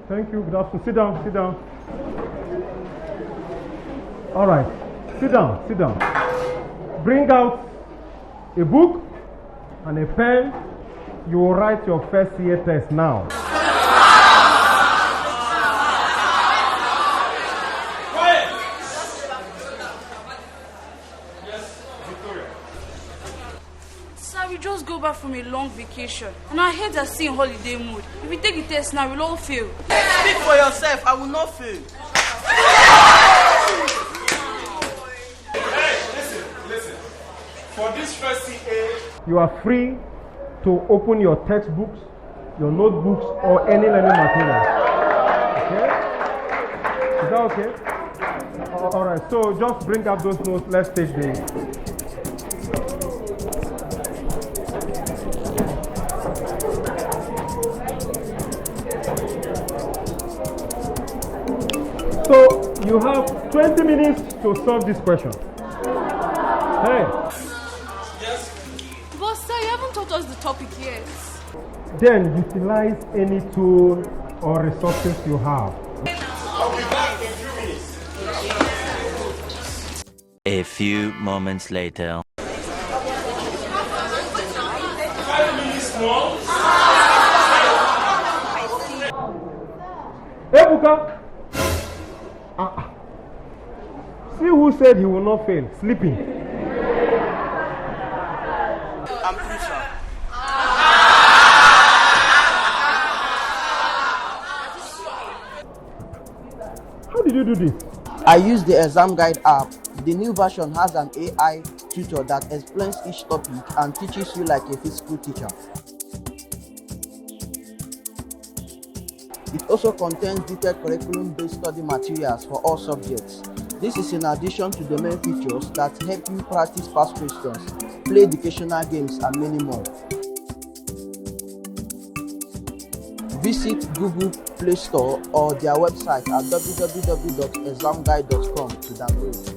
Thank you. Good afternoon. Sit down. Sit down. All right. Sit down. Sit down. Bring out a book and a pen. You will write your first year test now. We just go back from a long vacation, and our heads are still in holiday mood. If we take the test now, we'll all fail. Speak for yourself. I will not fail. Hey, listen. For this first CA, You are free to open your textbooks, your notebooks, or any learning material. Okay? Is that okay? All right. So just bring up those notes. Let's take the. So you have 20 minutes to solve this question. Hey. yes. But sir, you haven't taught us the topic yet. Then utilize any tool or resources you have. I'll be back in a few minutes. A few moments later. 5 minutes more. Hey, Buka. See who said he will not fail? Sleeping. I'm through, sir. How did you do this? I use the ExamGuide app. The new version has an AI tutor that explains each topic and teaches you like a physical teacher. It also contains detailed curriculum-based study materials for all subjects. This is in addition to the main features that help you practice past questions, play educational games, and many more. Visit Google Play Store or their website at www.examguide.com to download.